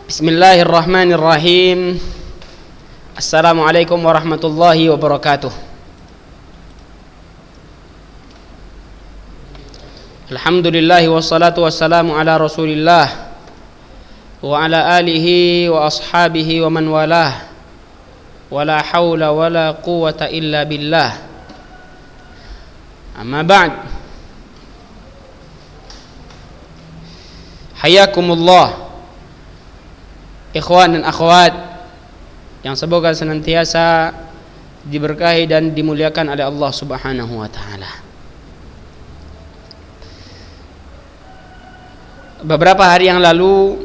Bismillahirrahmanirrahim. Assalamualaikum warahmatullahi wabarakatuh. Alhamdulillah wassalatu wassalamu ala Rasulillah wa ala alihi wa ashabihi wa man walah. Wala haula wala quwwata illa billah. Amma ba'd. Hayakumullah, ikhwan dan akhwat yang semoga senantiasa diberkahi dan dimuliakan oleh Allah Subhanahu wa taala. Beberapa hari yang lalu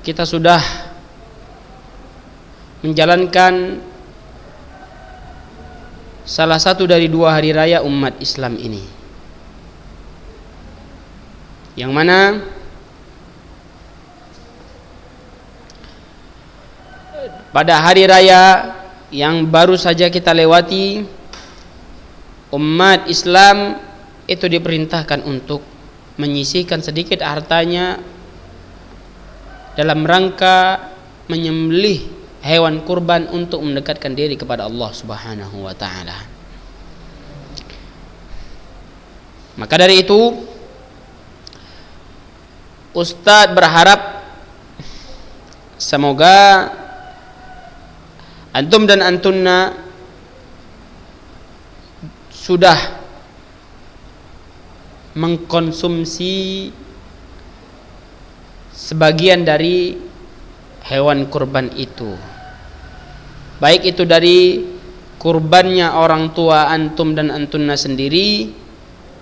kita sudah menjalankan salah satu dari dua hari raya umat Islam ini, yang mana pada hari raya yang baru saja kita lewati, umat Islam itu diperintahkan untuk menyisihkan sedikit hartanya dalam rangka menyembelih hewan kurban untuk mendekatkan diri kepada Allah Subhanahu wa taala. Maka dari itu, Ustadz berharap semoga antum dan antunna sudah mengkonsumsi sebagian dari hewan kurban itu, baik itu dari kurbannya orang tua antum dan antunna sendiri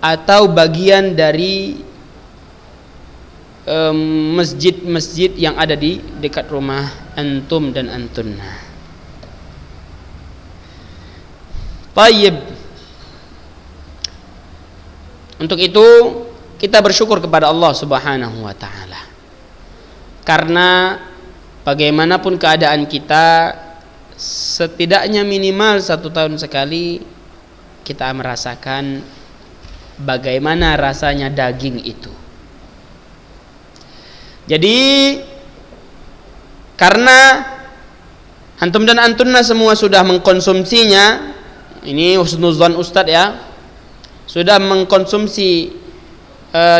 atau bagian dari masjid-masjid yang ada di dekat rumah antum dan antunna. Tayyib. Untuk itu kita bersyukur kepada Allah Subhanahu wa taala, karena bagaimanapun keadaan kita, setidaknya minimal 1 tahun sekali kita merasakan bagaimana rasanya daging itu. Jadi karena antum dan antunna semua sudah mengkonsumsinya, ini husnuzan Ustadz ya, sudah mengkonsumsi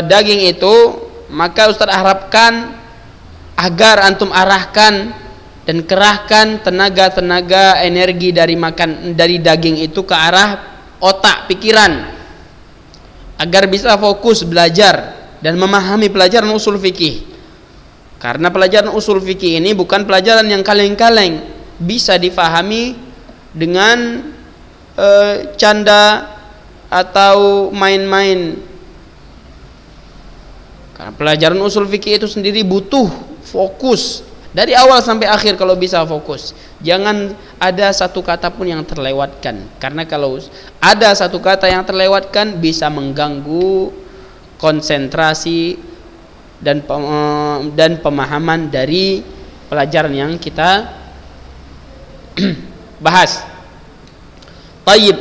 daging itu, maka Ustadz harapkan agar antum arahkan dan kerahkan tenaga-tenaga energi dari daging itu ke arah otak, pikiran, agar bisa fokus belajar dan memahami pelajaran usul fikih. Karena pelajaran usul fikih ini bukan pelajaran yang kaleng-kaleng, bisa difahami dengan canda atau main-main. Karena pelajaran usul fikih itu sendiri butuh fokus dari awal sampai akhir kalau bisa fokus. Jangan ada satu kata pun yang terlewatkan, karena kalau ada satu kata yang terlewatkan bisa mengganggu konsentrasi dan pemahaman dari pelajaran yang kita bahas. Tayyib.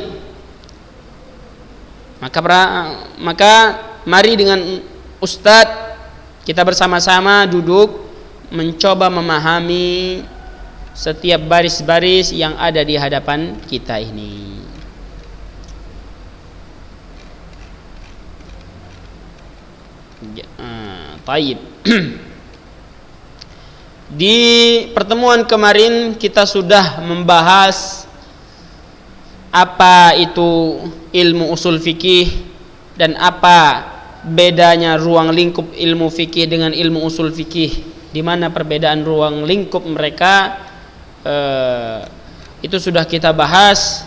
Maka mari dengan Ustadz kita bersama-sama duduk mencoba memahami setiap baris-baris yang ada di hadapan kita ini. Tayyib. Di pertemuan kemarin kita sudah membahas apa itu ilmu usul fikih dan apa bedanya ruang lingkup ilmu fikih dengan ilmu usul fikih, di mana perbedaan ruang lingkup mereka itu sudah kita bahas.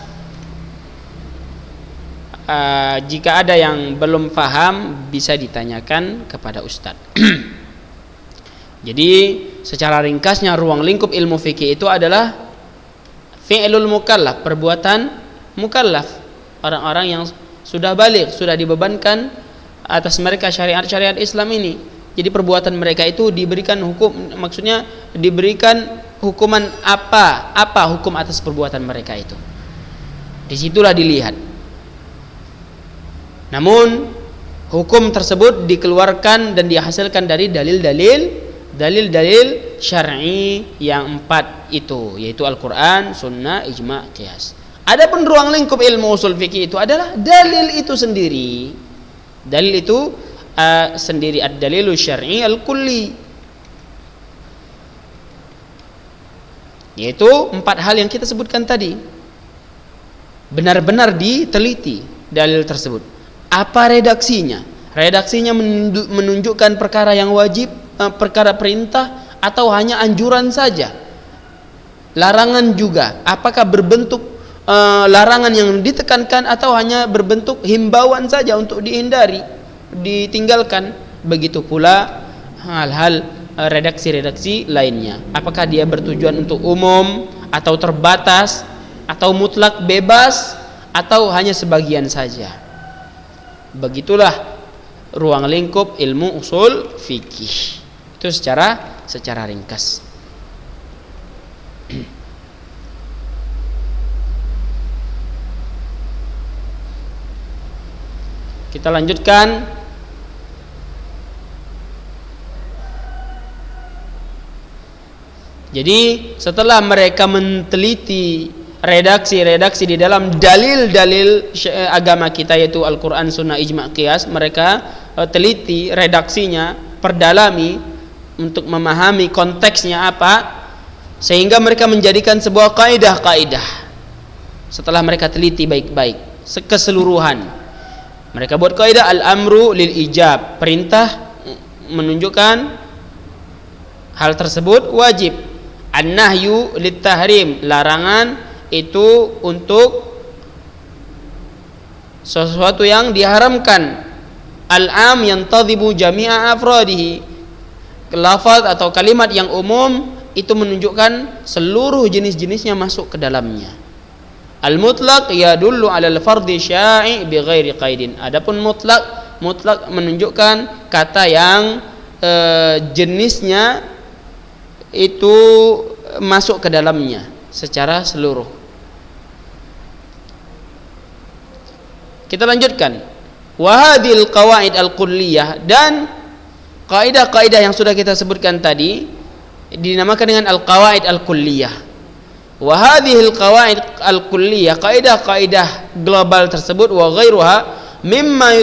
Jika ada yang belum paham bisa ditanyakan kepada Ustadz. Jadi secara ringkasnya ruang lingkup ilmu fikih itu adalah fi'lul mukallaf, perbuatan mukallaf, orang-orang yang sudah baligh, sudah dibebankan atas mereka syariat-syariat Islam ini. Jadi perbuatan mereka itu diberikan hukum, maksudnya diberikan hukuman apa hukum atas perbuatan mereka itu. Disitulah dilihat. Namun hukum tersebut dikeluarkan dan dihasilkan dari dalil-dalil syar'i yang 4 itu, yaitu Al-Quran, Sunnah, Ijma', Qiyas. Adapun ruang lingkup ilmu usul fikih itu adalah dalil itu sendiri. Dalil itu sendiri, ad-dalilu syar'i al-kulli, yaitu 4 hal yang kita sebutkan tadi. Benar-benar diteliti dalil tersebut. Apa redaksinya? Redaksinya menunjukkan perkara yang wajib, perkara perintah, atau hanya anjuran saja? Larangan juga, apakah berbentuk larangan yang ditekankan atau hanya berbentuk himbauan saja untuk dihindari, ditinggalkan? Begitu pula hal-hal redaksi-redaksi lainnya, apakah dia bertujuan untuk umum atau terbatas atau mutlak bebas atau hanya sebagian saja. Begitulah ruang lingkup ilmu usul fikih. Itu secara ringkas. Kita lanjutkan. Jadi setelah mereka meneliti redaksi-redaksi di dalam dalil-dalil agama kita, yaitu Al-Quran, Sunnah, Ijma', Qiyas, mereka teliti redaksinya, perdalami untuk memahami konteksnya apa, sehingga mereka menjadikan sebuah kaidah-kaidah. Setelah mereka teliti baik-baik keseluruhan, mereka buat kaidah al-amru lil ijab, perintah menunjukkan hal tersebut wajib, an-nahyu lit tahrim, larangan itu untuk sesuatu yang diharamkan, al-am yantadhibu jami'a afradihi, lafaz atau kalimat yang umum itu menunjukkan seluruh jenis-jenisnya masuk ke dalamnya. Al-mutlaq yadullu 'alal fardhi sya'i' bighairi qaidin. Adapun mutlak menunjukkan kata yang jenisnya itu masuk ke dalamnya secara seluruh. Kita lanjutkan. Wa hadhil qawaid al-kulliyah, dan kaidah-kaidah yang sudah kita sebutkan tadi dinamakan dengan al-qawaid al-kulliyah. Wa hadhil qawaid al-kulliyah, kaidah-kaidah global tersebut, wa ghairuha mimma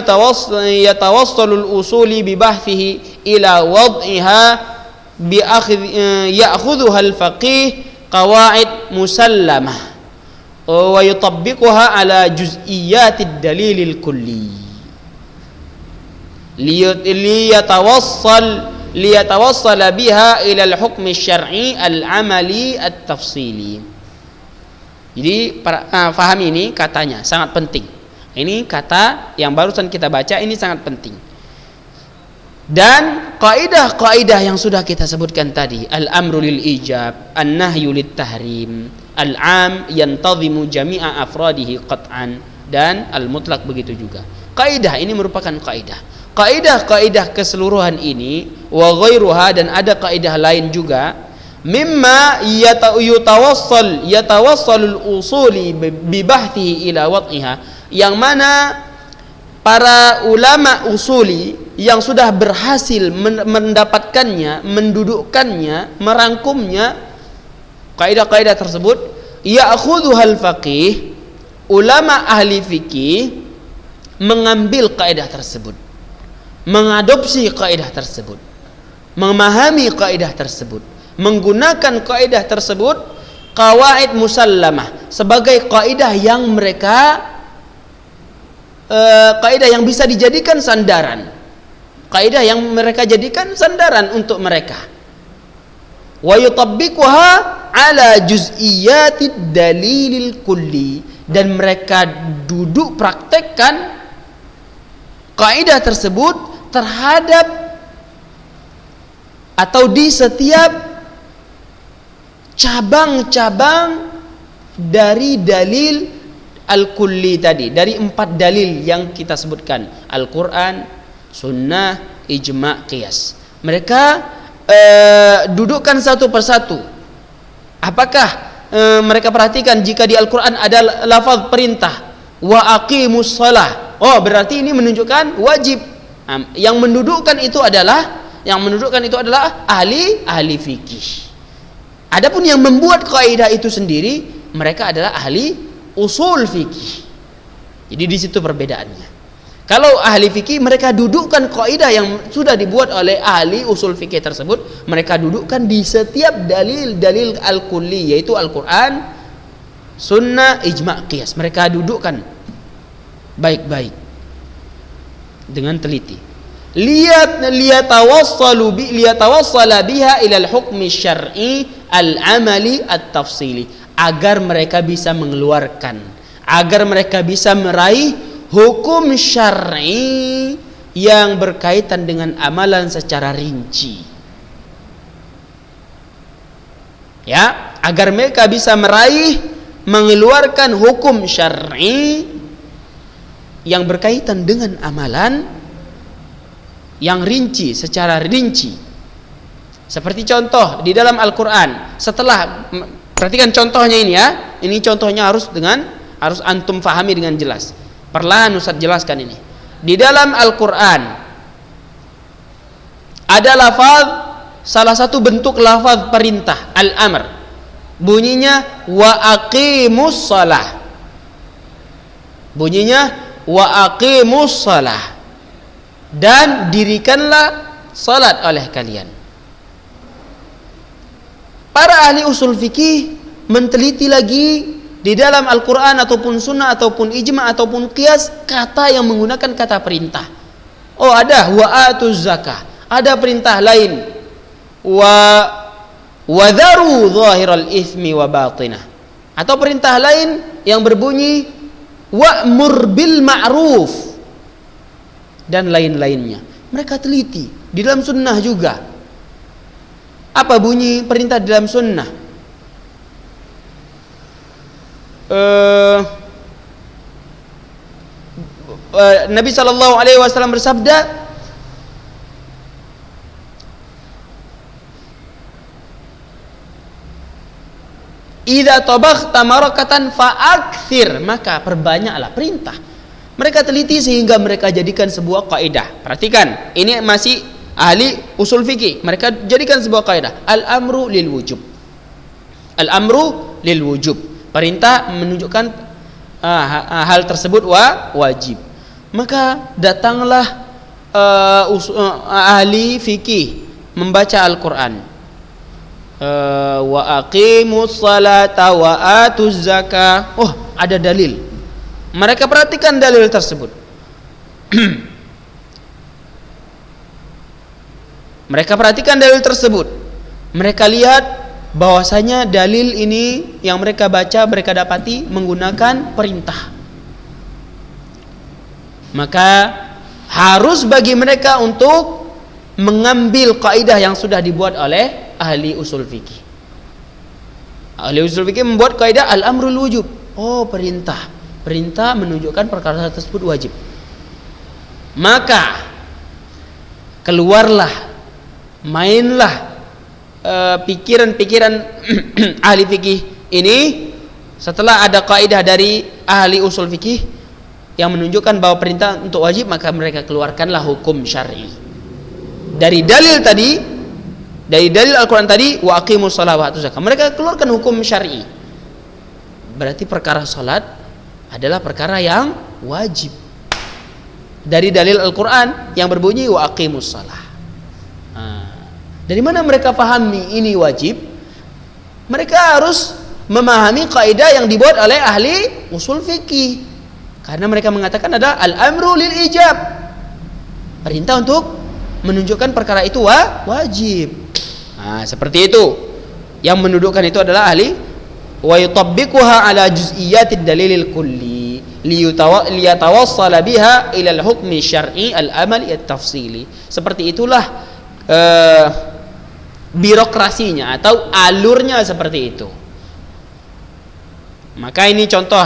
yatawassalu al-usuli bi bahthihi ila wad'iha bi ya'khudhuha al-faqih qawaid musallamah wa yutabbiquha ala juz'iyyatid dalilil kulli liyatawassala biha ila al-hukm asy-syar'i al-amali at-tafsili. Jadi fahami ini katanya sangat penting. Ini kata yang barusan kita baca ini sangat penting. Dan kaidah-kaidah yang sudah kita sebutkan tadi, al-amru lil ijab, an-nahyu lit tahrim, al-am yantadhimu jami'a afradihi qat'an, dan al-mutlaq begitu juga. Kaidah ini merupakan kaidah keseluruhan ini, wa ghairuha, dan ada kaidah lain juga, mimma yatawassalul usuli bi bahthihi ila wad'iha, yang mana para ulama usuli yang sudah berhasil mendapatkannya, mendudukkannya, merangkumnya kaidah-kaidah tersebut, ya'khudhuhal faqih, ulama ahli fikih mengambil kaidah tersebut, mengadopsi kaidah tersebut, memahami kaidah tersebut, menggunakan kaidah tersebut, qawaid musallamah, sebagai kaidah yang mereka kaidah yang bisa dijadikan sandaran, kaidah yang mereka jadikan sandaran untuk mereka. Wa yutabbiquha ala juz'iyyatid dalilil kulli, dan mereka duduk praktekkan kaidah tersebut terhadap atau di setiap cabang-cabang dari dalil al-kulli tadi, dari 4 dalil yang kita sebutkan, Al-Quran, Sunnah, Ijma', Qiyas. Mereka dudukkan satu persatu. Apakah mereka perhatikan jika di Al-Quran ada lafaz perintah, wa aqimus shalah, oh berarti ini menunjukkan wajib, Yang mendudukkan itu adalah ahli fikih. Adapun yang membuat kaidah itu sendiri, mereka adalah ahli usul fikih. Jadi di situ perbedaannya. Kalau ahli fikih, mereka dudukkan kaidah yang sudah dibuat oleh ahli usul fikih tersebut, mereka dudukkan di setiap dalil al-kulli, yaitu Al-Quran, sunnah, ijma', qiyas. Mereka dudukkan baik-baik dengan teliti. Liyatawassala biha ila al-hukmi syar'i al-amali at-tafsili, agar mereka bisa mengeluarkan, agar mereka bisa meraih hukum syar'i yang berkaitan dengan amalan secara rinci. Ya, agar mereka bisa mengeluarkan hukum syar'i yang berkaitan dengan amalan yang rinci, secara rinci. Seperti contoh di dalam Al-Quran, setelah, perhatikan contohnya ini ya, ini contohnya harus antum fahami dengan jelas. Perlahan Ustaz jelaskan ini. Di dalam Al-Quran ada lafaz, salah satu bentuk lafaz perintah, al-amr, bunyinya wa aqimus shalah. Bunyinya wa aqimus shalah, dan dirikanlah salat oleh kalian. Para ahli usul fikih menteliti lagi di dalam Al-Quran ataupun sunnah ataupun ijma' ataupun qiyas kata yang menggunakan kata perintah. Oh, ada wa atuz zakah, ada perintah lain wa dharu zahiral ithmi wa batinah, atau perintah lain yang berbunyi wa'mur bil ma'ruf, dan lain-lainnya. Mereka teliti di dalam sunnah juga. Apa bunyi perintah di dalam sunnah? Nabi sallallahu alaihi wasallam bersabda, idza tabakhta marakatan fa'akthir, maka perbanyaklah perintah. Mereka teliti sehingga mereka jadikan sebuah kaidah. Perhatikan, ini masih ahli usul fikih. Mereka jadikan sebuah kaidah, al-amru lil wujub. Al-amru lil wujub, perintah menunjukkan hal tersebut wajib. Maka datanglah ahli fikih membaca Al-Quran, wa aqimus salata wa atuz zakah. Oh, ada dalil. Mereka perhatikan dalil tersebut. Mereka perhatikan dalil tersebut. Mereka lihat bahwasanya dalil ini yang mereka baca, mereka dapati menggunakan perintah. Maka harus bagi mereka untuk mengambil kaidah yang sudah dibuat oleh ahli usul fikih. Ahli usul fikih membuat kaidah al-amrul wujub. Oh, perintah menunjukkan perkara tersebut wajib. Maka keluarlah, mainlah pikiran-pikiran ahli fikih ini setelah ada kaidah dari ahli usul fikih yang menunjukkan bahwa perintah untuk wajib, maka mereka keluarkanlah hukum syar'i dari dalil tadi, dari dalil Al-Quran tadi, wa aqimus shalah wa atuz zakah. Mereka keluarkan hukum syar'i. Berarti perkara salat adalah perkara yang wajib dari dalil Al-Quran yang berbunyi wa aqimus shalah. Dari mana mereka pahami ini wajib? Mereka harus memahami kaidah yang dibuat oleh ahli usul fikih, karena mereka mengatakan ada al-amru lil ijab, perintah untuk menunjukkan perkara itu wajib. Seperti itu. Yang mendudukkan itu adalah ahli wa yutabbiquha ala juz'iyyatid dalilil kulli liyatawassala biha ila al-hukmi syar'i al-amali at-tafsili. Seperti itulah birokrasinya atau alurnya seperti itu. Maka ini contoh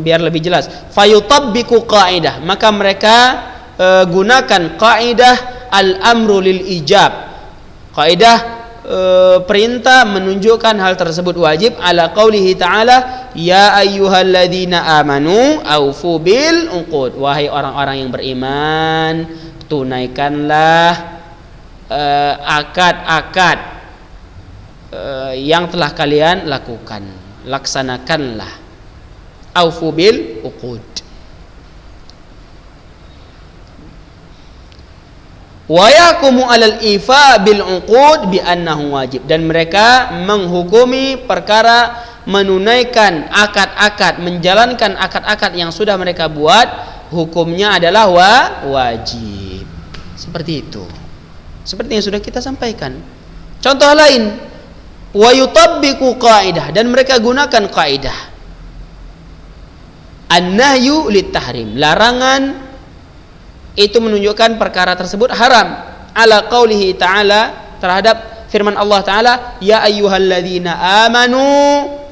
biar lebih jelas. Fayutabbiqu qaidah, maka mereka gunakan kaidah al-amru lil ijab. Kaidah perintah menunjukkan hal tersebut wajib, ala qaulihi ta'ala ya ayyuhalladzina amanu aufu bil uqud, wahai orang-orang yang beriman, tunaikanlah akad-akad yang telah kalian lakukan, laksanakanlah. Aufu bil uqud. Wa yaqumu 'alal ifa bil uqud bi annahu wajib, dan mereka menghukumi perkara menunaikan akad-akad, menjalankan akad-akad yang sudah mereka buat, hukumnya adalah wajib. Seperti itu. Seperti yang sudah kita sampaikan. Contoh lain, wa yutabbiqu qaidah, dan mereka gunakan kaidah an-nahyu lit-tahrim, larangan itu menunjukkan perkara tersebut haram, ala qaulihi ta'ala, terhadap firman Allah Ta'ala, ya ayyuhalladzina amanu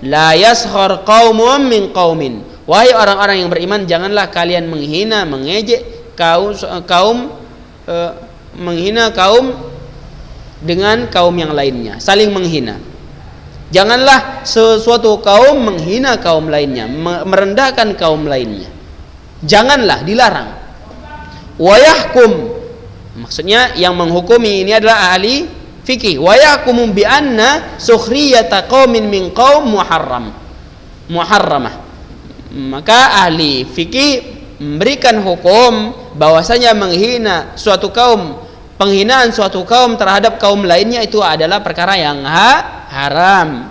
la yaskhar qaumun min qaumin, wahai orang-orang yang beriman, janganlah kalian menghina, mengejek menghina kaum dengan kaum yang lainnya, saling menghina. Janganlah sesuatu kaum menghina kaum lainnya, merendahkan kaum lainnya. Janganlah, dilarang. Wa yahkum, maksudnya yang menghukumi ini adalah ahli fikih. Wa yahkumu bi anna sukhriyata qaumin min qaum muharramah. Maka ahli fikih memberikan hukum bahwasanya menghina suatu kaum, penghinaan suatu kaum terhadap kaum lainnya itu adalah perkara yang haram,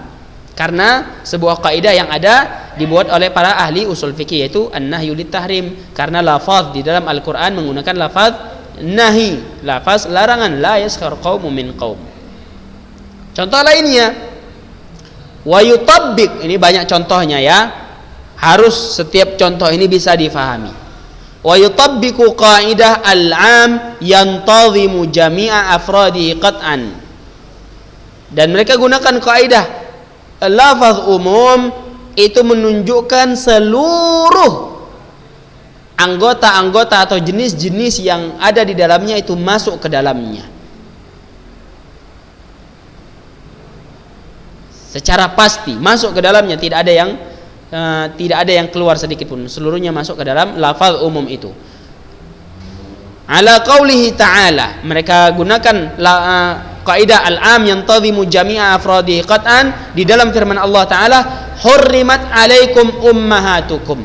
karena sebuah kaidah yang ada dibuat oleh para ahli usul fikih, yaitu an-nahyu lit-tahrim, karena lafaz di dalam Al-Qur'an menggunakan lafaz nahi, lafaz larangan, la yaskhar qaumun min qaum. Contoh lainnya, wa yutabbiq, ini banyak contohnya ya, harus setiap contoh ini bisa difahami. Wa yutabbiqu qaidah al-'am yantazimu jami'a afradihi qat'an, dan mereka gunakan kaidah lafaz umum itu menunjukkan seluruh anggota-anggota atau jenis-jenis yang ada di dalamnya itu masuk ke dalamnya secara pasti, masuk ke dalamnya, tidak ada yang keluar sedikit pun, seluruhnya masuk ke dalam lafaz umum itu. Ala qaulihi ta'ala, mereka gunakan kaidah al-am yantazimu jami'a afradihi qat'an di dalam firman Allah Ta'ala, hurrimat alaikum ummahatukum,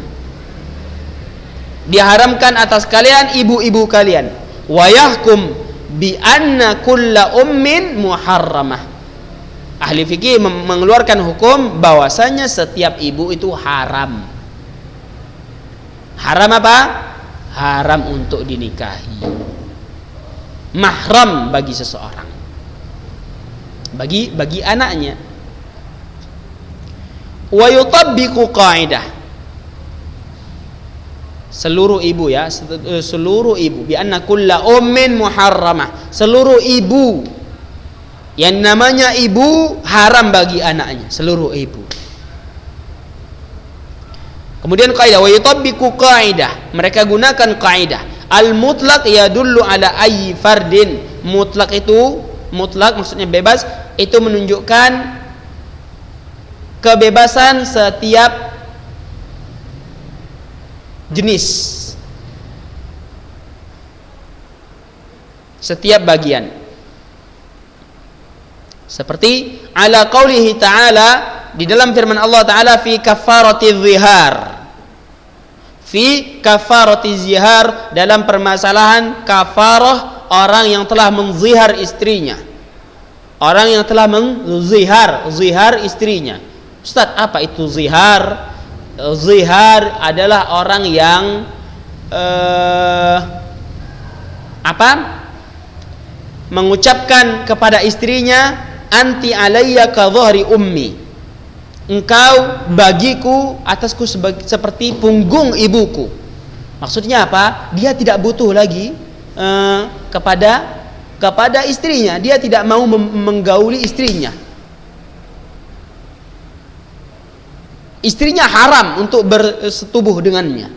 diharamkan atas kalian ibu-ibu kalian, wa yahkum bi anna kulla ummin muharramah. Ahli fikih mengeluarkan hukum bahwasanya setiap ibu itu haram. Haram apa? Haram untuk dinikahi. Mahram bagi seseorang, bagi anaknya. Wa yutabbiqu qaidah, seluruh ibu ya, seluruh ibu, bi anna kulla ummin muharramah, seluruh ibu, yang namanya ibu haram bagi anaknya, seluruh ibu. Kemudian kaidah wa yutabbiqu qaidah, mereka gunakan kaidah al-mutlaq yadullu ala ayyi fardin. Mutlak itu, mutlak maksudnya bebas, itu menunjukkan kebebasan setiap jenis, setiap bagian. Seperti ala qaulihi ta'ala, di dalam firman Allah Ta'ala, fi kafarati zihar, fi kafarati zihar, dalam permasalahan kafarah orang yang telah menzihar istrinya, orang yang telah zihar istrinya. Ustaz, apa itu zihar? Zihar adalah orang yang mengucapkan kepada istrinya, anti alayya ka dhahri ummi, engkau bagiku, atasku seperti punggung ibuku. Maksudnya apa? Dia tidak butuh lagi kepada istrinya, dia tidak mau menggauli istrinya. Istrinya haram untuk bersetubuh dengannya.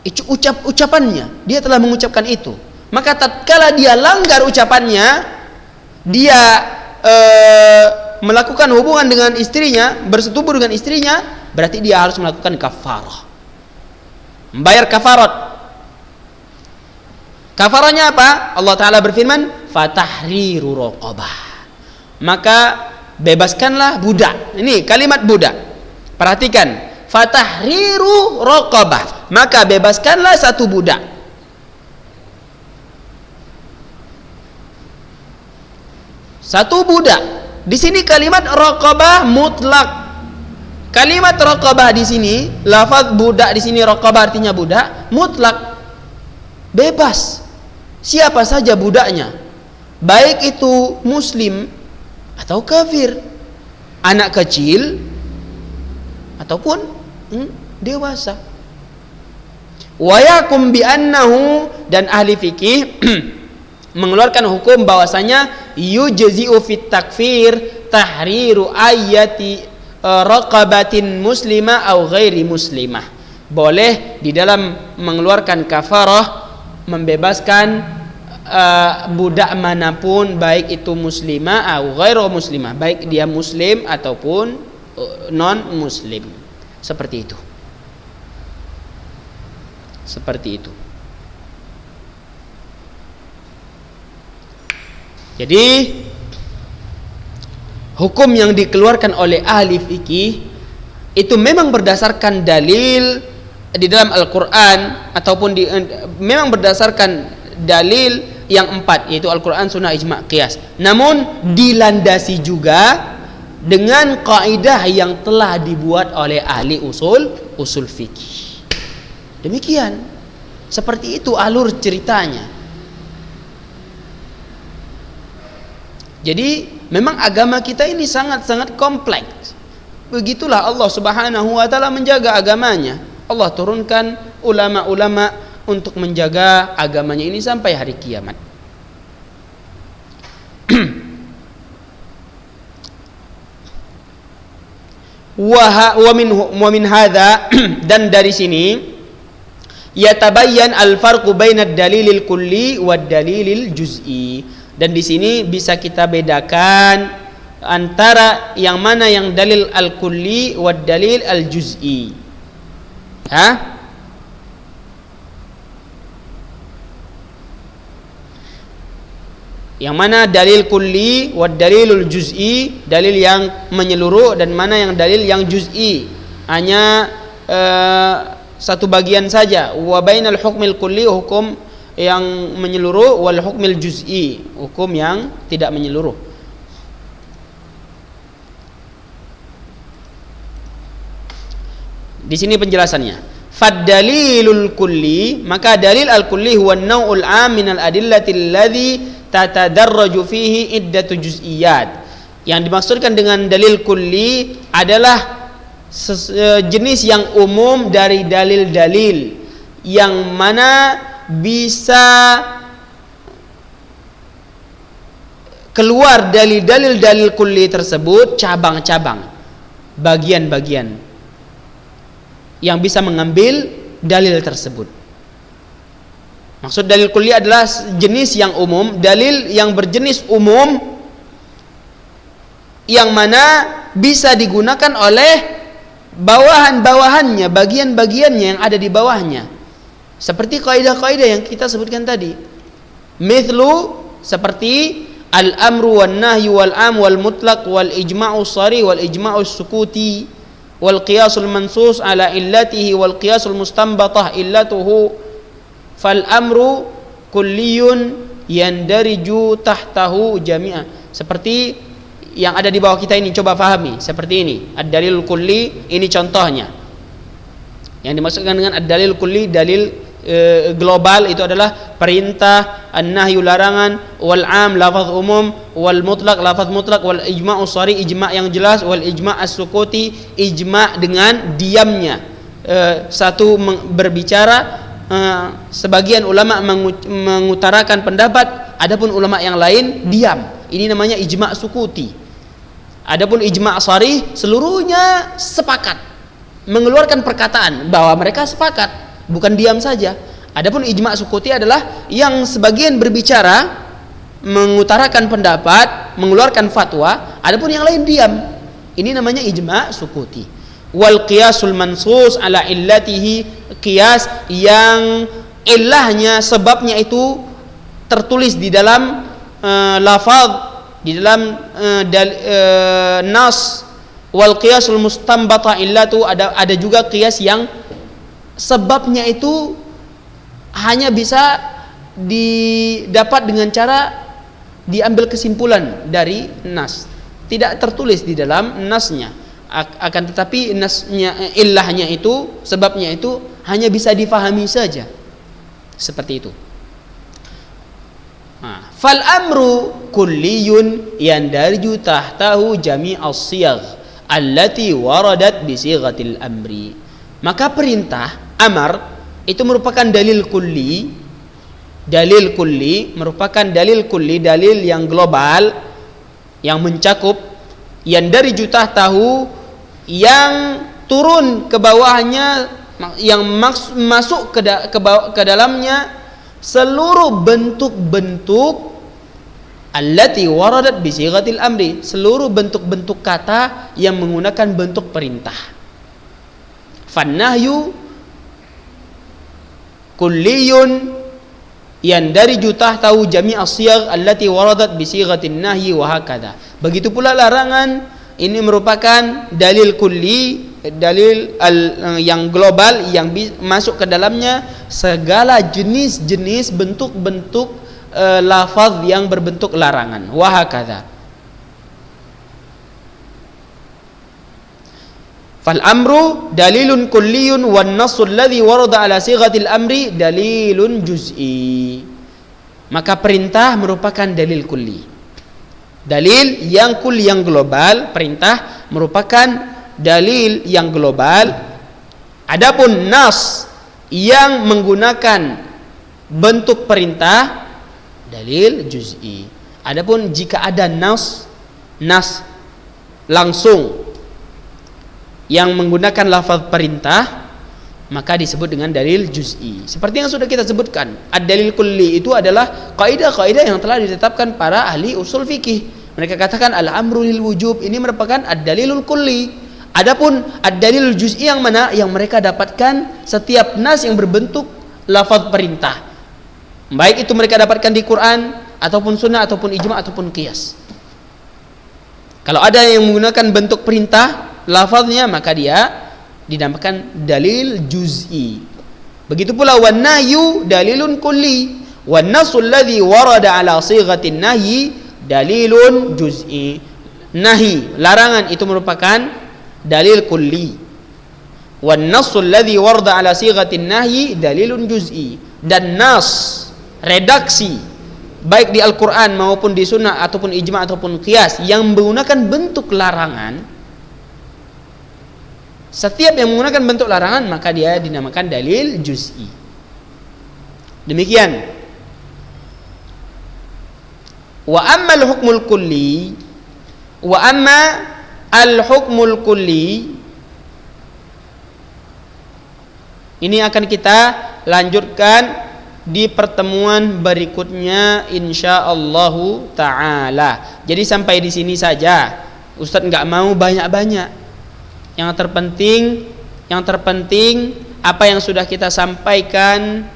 Itu ucapannya, dia telah mengucapkan itu. Maka tatkala dia langgar ucapannya, dia melakukan hubungan dengan istrinya, bersetubuh dengan istrinya, berarti dia harus melakukan kafarah, membayar kafarat. Kafarahnya apa? Allah Ta'ala berfirman, fatahriru raqabah. Maka bebaskanlah budak. Ini kalimat budak. Perhatikan, fatahriru raqabah. Maka bebaskanlah satu budak. Satu budak. Di sini kalimat raqabah mutlak. Kalimat raqabah di sini, lafaz budak di sini raqabah artinya budak, mutlak. Bebas. Siapa saja budaknya, baik itu muslim atau kafir, anak kecil ataupun dewasa. Wa yakum bi annahu, dan ahli fikih mengeluarkan hukum bahwasanya yujzi'u fit takfir tahriru ayati raqabatin muslimah atau ghairi muslimah. Boleh di dalam mengeluarkan kafarah membebaskan budak manapun, baik itu muslimah atau ghairu muslimah, baik dia muslim ataupun non muslim. Seperti itu. Jadi hukum yang dikeluarkan oleh ahli fikih itu memang berdasarkan dalil di dalam Al-Quran ataupun memang berdasarkan dalil yang 4, yaitu Al-Quran, Sunnah, Ijma', Qiyas. Namun dilandasi juga dengan kaidah yang telah dibuat oleh ahli usul fikih. Demikian, seperti itu alur ceritanya. Jadi memang agama kita ini sangat-sangat kompleks. Begitulah Allah Subhanahu wa taala menjaga agamanya. Allah turunkan ulama-ulama untuk menjaga agamanya ini sampai hari kiamat. Wa min hadza, dan dari sini yatabayyan al-farqu bainad dalilil kulli wad dalilil juz'i. Dan di sini bisa kita bedakan antara yang mana yang dalil al-kulli wad dalil al-juz'i. Yang mana dalil kulli wa dalilul juz'i, dalil yang menyeluruh, dan mana yang dalil yang juz'i, hanya satu bagian saja. Wa bainal hukmil kulli, hukum yang menyeluruh, wal hukmil juz'i, hukum yang tidak menyeluruh. Di sini penjelasannya. Fad-dalilul kulli, maka dalil al-kulli huwa an-naw'ul 'am min al-adillati alladhi tatadarraju fihi iddatu juz'iyat. Yang dimaksudkan dengan dalil kulli adalah jenis yang umum dari dalil-dalil yang mana bisa keluar dari dalil-dalil kulli tersebut cabang-cabang, bagian-bagian yang bisa mengambil dalil tersebut. Maksud dalil kulli adalah jenis yang umum, dalil yang berjenis umum yang mana bisa digunakan oleh bawahan-bawahannya, bagian-bagiannya yang ada di bawahnya. Seperti kaidah-kaidah yang kita sebutkan tadi. Mithlu, seperti al-amru wan nahyu wal am wal mutlaq wal ijma'u sharih wal ijma'u sukuti wal qiyasul mansus ala illatihi wal qiyasul mustanbatah illatuhu fal amru kulliyun yandariju tahtahu jami'an. Seperti yang ada di bawah kita ini, coba fahami seperti ini. Ad-dalil kulli, ini contohnya. Yang dimaksudkan dengan ad-dalil kulli, dalil global itu adalah perintah, an-nahyu larangan, wal am lafaz umum, wal mutlaq lafaz mutlaq, wal ijma'u sharih ijma' yang jelas, wal ijma' as-sukuti ijma' dengan diamnya. Satu berbicara, sebagian ulama mengutarakan pendapat, adapun ulama yang lain diam. Ini namanya ijma' sukuti. Adapun ijma' sharih, seluruhnya sepakat mengeluarkan perkataan bahwa mereka sepakat, bukan diam saja. Adapun ijma' sukuti adalah yang sebagian berbicara, mengutarakan pendapat, mengeluarkan fatwa, adapun yang lain diam. Ini namanya ijma' sukuti. Wal qiyasul mansus ala illatihi, qiyas yang ilahnya, sebabnya itu tertulis di dalam lafaz, di dalam nas. Wal qiyasul mustambata illatu, ada juga qiyas yang sebabnya itu hanya bisa didapat dengan cara diambil kesimpulan dari nas, tidak tertulis di dalam nasnya, akan tetapi nasnya, illahnya itu, sebabnya itu hanya bisa difahami saja, seperti itu. Fal amru kulliyun yandarju tahtahu jami'as siyagh allati waradat bi sighatil amri. Maka perintah amar itu merupakan dalil kulli. Dalil kulli merupakan dalil kulli, dalil yang global, yang mencakup, yang dari jutah tahu, yang turun ke bawahnya, yang masuk ke dalamnya seluruh bentuk-bentuk allati waradat bi sighatil amri, seluruh bentuk-bentuk kata yang menggunakan bentuk perintah. Fannahyu kulliyun yandariju tahtahu jami'as siyagh allati waradat bi sighatin nahyi wa hakadha. Begitu pula larangan ini merupakan dalil kulli, dalil yang global yang masuk ke dalamnya segala jenis-jenis bentuk-bentuk lafaz yang berbentuk larangan. Wa hakadha. Fal amru dalilun kulliyun wan nassu alladhi warada ala sighatil amri dalilun juz'i. Maka perintah merupakan dalil kulli. Dalil yang kulli, yang global. Perintah merupakan dalil yang global. Adapun nas yang menggunakan bentuk perintah dalil juz'i. Adapun jika ada nas langsung yang menggunakan lafaz perintah, maka disebut dengan dalil juz'i. Seperti yang sudah kita sebutkan, ad-dalil kulli itu adalah kaidah-kaidah yang telah ditetapkan para ahli usul fikih. Mereka katakan al-amru lil wujub, ini merupakan ad-dalilul kulli. Adapun ad-dalilul juz'i yang mana? Yang mereka dapatkan setiap nas yang berbentuk lafaz perintah, baik itu mereka dapatkan di Quran ataupun sunnah ataupun ijma ataupun qiyas. Kalau ada yang menggunakan bentuk perintah lafaznya, maka dia dinamakan dalil juz'i. Begitu pula wan nahyu dalilun kulli, wan nasul ladzi warada ala sighatin nahyi dalilun juz'i. Nahi, larangan, itu merupakan dalil kulli. Wan nasul ladzi warada ala sighatin nahyi dalilun juz'i. Dan nas, redaksi baik di Al-Qur'an maupun di sunnah ataupun ijma ataupun qiyas yang menggunakan bentuk larangan, setiap yang menggunakan bentuk larangan maka dia dinamakan dalil juz'i. Demikian. Wa amma al-hukmul kulli, wa amma al-hukmul kulli, ini akan kita lanjutkan di pertemuan berikutnya insyaallah taala. Jadi sampai di sini saja. Ustadz enggak mau banyak-banyak. Yang terpenting apa yang sudah kita sampaikan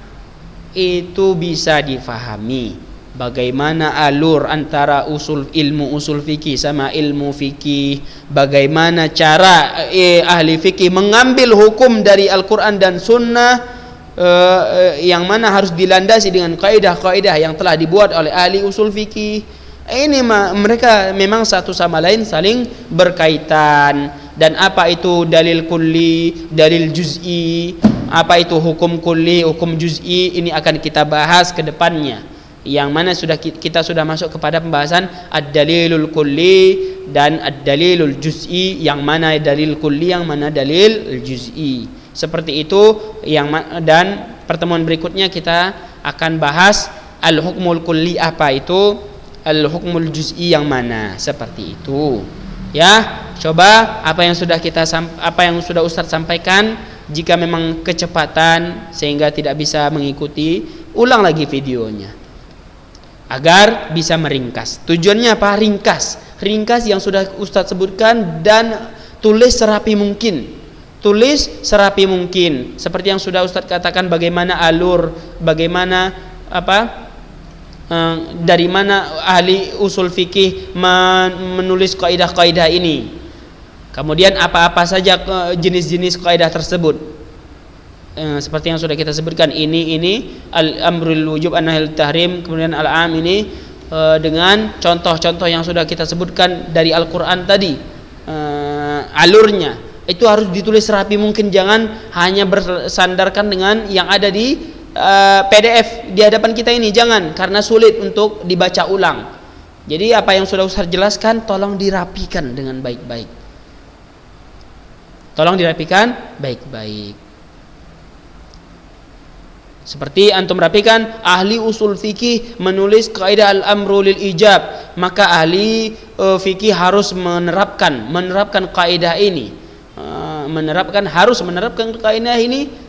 itu bisa difahami. Bagaimana alur antara ilmu usul fikih sama ilmu fikih, bagaimana cara ahli fikih mengambil hukum dari Al-Qur'an dan sunnah, yang mana harus dilandasi dengan kaidah-kaidah yang telah dibuat oleh ahli usul fikih. Ini mereka memang satu sama lain saling berkaitan. Dan apa itu dalil kulli, dalil juz'i, apa itu hukum kulli, hukum juz'i, ini akan kita bahas ke depannya. Yang mana kita sudah masuk kepada pembahasan ad-dalilul kulli dan ad-dalilul juz'i, yang mana dalil kulli, yang mana dalil juz'i. Seperti itu. Dan pertemuan berikutnya kita akan bahas al-hukmul kulli, apa itu, al-hukmul juz'i yang mana, seperti itu. Ya, coba apa yang sudah Ustaz sampaikan, jika memang kecepatan sehingga tidak bisa mengikuti, ulang lagi videonya agar bisa meringkas. Tujuannya apa? Ringkas yang sudah Ustaz sebutkan dan tulis serapi mungkin. Seperti yang sudah Ustaz katakan, bagaimana alur, bagaimana dari mana ahli usul fikih menulis kaidah-kaidah ini, kemudian apa-apa saja jenis-jenis kaidah tersebut, seperti yang sudah kita sebutkan, ini al-amrul wujub an-nahyul tahrim, kemudian al-am ini dengan contoh-contoh yang sudah kita sebutkan dari Al-Quran tadi, alurnya itu harus ditulis rapi mungkin, jangan hanya bersandarkan dengan yang ada di PDF di hadapan kita ini, jangan, karena sulit untuk dibaca ulang. Jadi apa yang sudah Ustaz jelaskan tolong dirapikan dengan baik-baik, tolong dirapikan baik-baik. Seperti antum rapikan, ahli usul fikih menulis kaidah al-amru lil ijab, maka ahli fikih harus menerapkan kaidah ini, harus menerapkan kaidah ini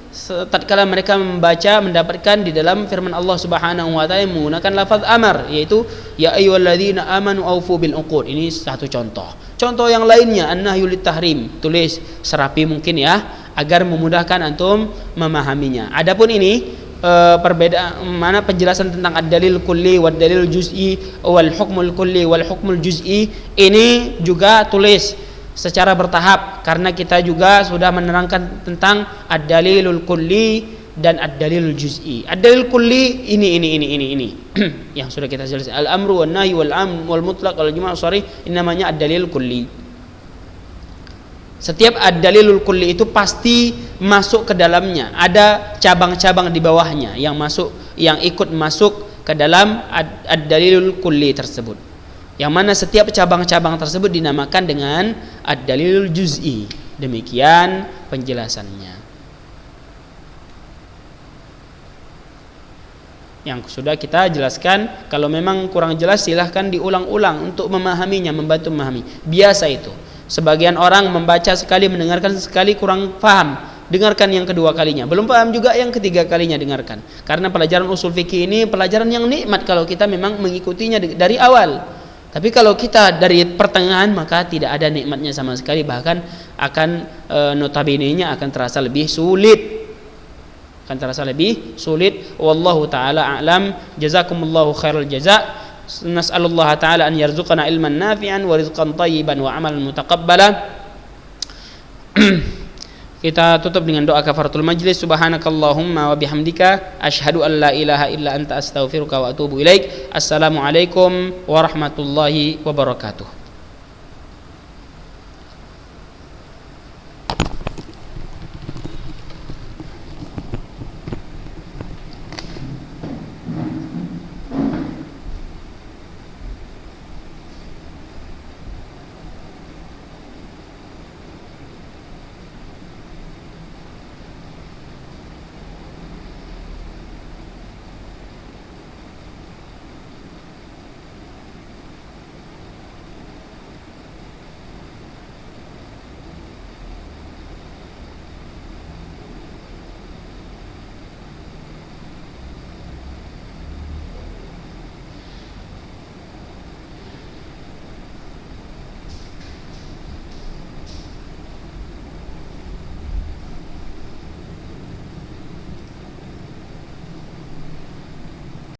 tatkala mereka membaca, mendapatkan di dalam firman Allah Subhanahu wa taala menggunakan lafaz amar, yaitu ya ayyuhalladzina amanu aufu bil uqud. Ini satu contoh. Contoh yang lainnya an-nahyu lit tahrim, tulis serapi mungkin ya, agar memudahkan antum memahaminya. Adapun ini perbedaan mana penjelasan tentang ad-dalil kulli wad dalil juz'i wal hukmul kulli wal hukmul juz'i, ini juga tulis secara bertahap, karena kita juga sudah menerangkan tentang ad-dalilul kulli dan ad-dalilul juz'i. Ad-dalil kulli ini yang sudah kita jelaskan, al-amru wan nahyi wal am wal mutlaq wal ijma', ini namanya ad-dalil kulli. Setiap ad-dalilul kulli itu pasti masuk ke dalamnya, ada cabang-cabang di bawahnya yang ikut masuk ke dalam ad-dalilul kulli tersebut, yang mana setiap cabang-cabang tersebut dinamakan dengan ad-dalilul juz'i. Demikian penjelasannya yang sudah kita jelaskan. Kalau memang kurang jelas silahkan diulang-ulang untuk memahaminya, membantu memahami. Biasa itu, sebagian orang membaca sekali, mendengarkan sekali, kurang paham, dengarkan yang kedua kalinya, belum paham juga yang ketiga kalinya dengarkan. Karena pelajaran usul fikih ini pelajaran yang nikmat kalau kita memang mengikutinya dari awal. Tapi kalau kita dari pertengahan, maka tidak ada nikmatnya sama sekali, bahkan akan notabene-nya akan terasa lebih sulit. Wallahu taala a'lam. Jazakumullahu khairal jaza. Nas'alullah taala an yarzuqana ilman nafi'an wa rizqan thayyiban wa amalan mutaqabbala. Kita tutup dengan doa kafaratul majlis. Subhanakallahumma wa bihamdika asyhadu an la ilaha illa anta astaghfiruka wa atubu ilaik. Assalamualaikum warahmatullahi wabarakatuh.